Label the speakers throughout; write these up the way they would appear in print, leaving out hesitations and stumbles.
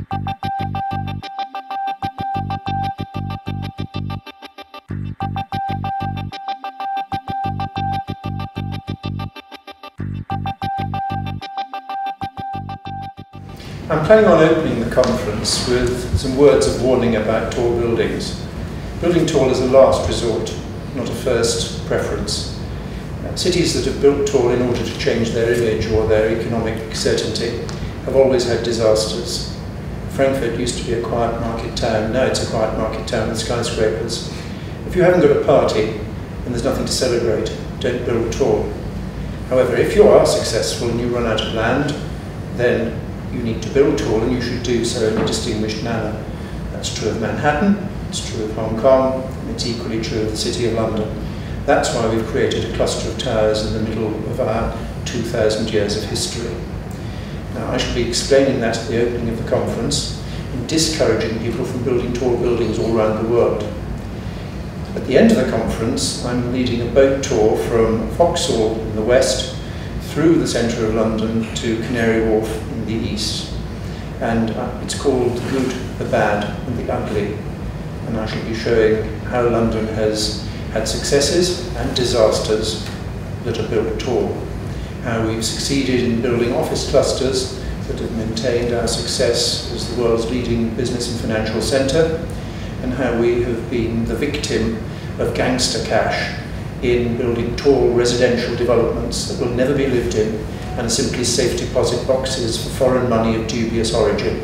Speaker 1: I'm planning on opening the conference with some words of warning about tall buildings. Building tall is a last resort, not a first preference. Cities that have built tall in order to change their image or their economic certainty have always had disasters. Frankfurt used to be a quiet market town. Now it's a quiet market town with skyscrapers. If you haven't got a party and there's nothing to celebrate, don't build tall. However, if you are successful and you run out of land, then you need to build tall, and you should do so in a distinguished manner. That's true of Manhattan, it's true of Hong Kong, and it's equally true of the City of London. That's why we've created a cluster of towers in the middle of our 2,000 years of history. Now, I shall be explaining that at the opening of the conference and discouraging people from building tall buildings all around the world. At the end of the conference, I'm leading a boat tour from Vauxhall in the west through the centre of London to Canary Wharf in the east. And it's called The Good, the Bad and the Ugly. And I shall be showing how London has had successes and disasters that are built tall. How we've succeeded in building office clusters that have maintained our success as the world's leading business and financial centre, and how we have been the victim of gangster cash in building tall residential developments that will never be lived in and are simply safe deposit boxes for foreign money of dubious origin.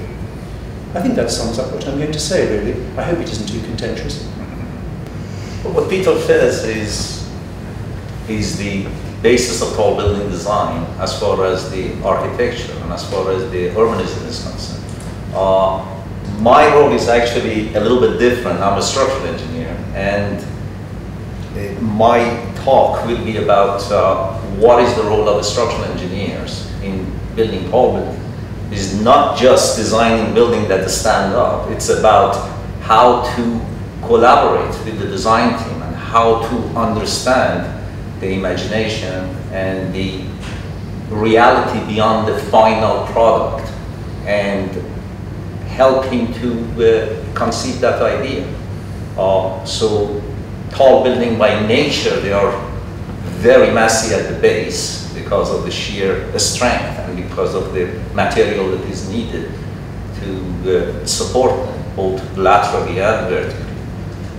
Speaker 1: I think that sums up what I'm going to say, really. I hope it isn't too contentious.
Speaker 2: Well, what Peter says is the basis of tall building design as far as the architecture and as far as the urbanism is concerned. My role is actually a little bit different. I'm a structural engineer, and my talk will be about what is the role of the structural engineers in building tall buildings. It is not just designing buildings that stand up. It's about how to collaborate with the design team and how to understand the imagination and the reality beyond the final product and helping to conceive that idea. So tall building by nature, they are very massive at the base because of the sheer strength and because of the material that is needed to support them, both laterally and vertically.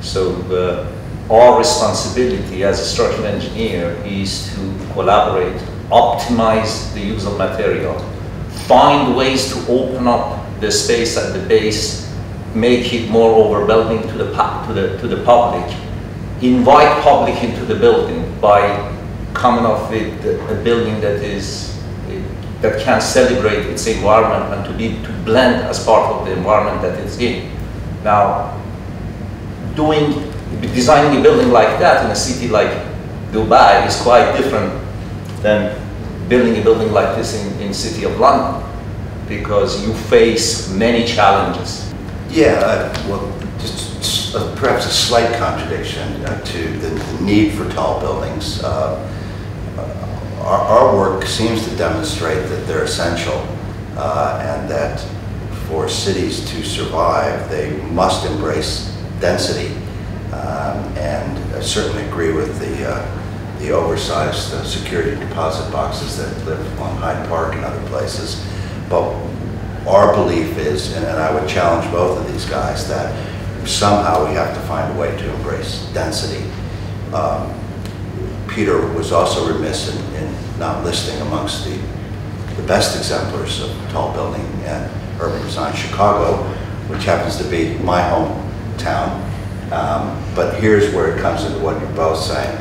Speaker 2: So our responsibility as a structural engineer is to collaborate, optimize the use of material, find ways to open up the space at the base, make it more overwhelming to the public, invite public into the building by coming up with a building that can celebrate its environment and to blend as part of the environment that it's in. Now, designing a building like that in a city like Dubai is quite different than building a building like this in City of London, because you face many challenges.
Speaker 3: Yeah, well, just perhaps a slight contradiction to the need for tall buildings. Our work seems to demonstrate that they're essential and that for cities to survive, they must embrace density. And I certainly agree with the oversized security deposit boxes that live along Hyde Park and other places. But our belief is, and I would challenge both of these guys, that somehow we have to find a way to embrace density. Peter was also remiss in not listing amongst the best exemplars of tall building and urban design Chicago, which happens to be my hometown. But here's where it comes into what you're both saying.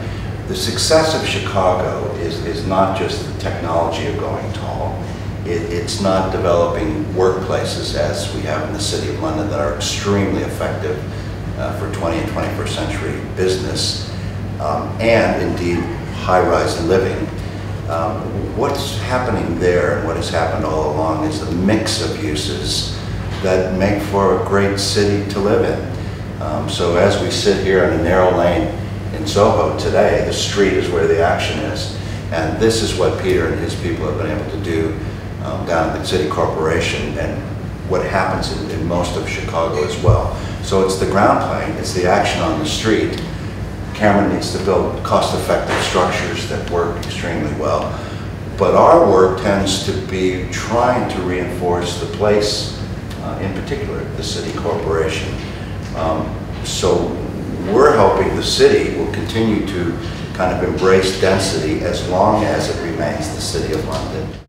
Speaker 3: The success of Chicago is not just the technology of going tall. It's not developing workplaces as we have in the City of London that are extremely effective for 20th and 21st century business and indeed high-rise living. What's happening there and what has happened all along is a mix of uses that make for a great city to live in. So as we sit here in a narrow lane in Soho today, the street is where the action is. And this is what Peter and his people have been able to do down at the City Corporation. And what happens in most of Chicago as well. So it's the ground plane, it's the action on the street. Kamran needs to build cost-effective structures that work extremely well. But our work tends to be trying to reinforce the place, in particular, the city corporation. So we're hoping the city will continue to kind of embrace density as long as it remains the City of London.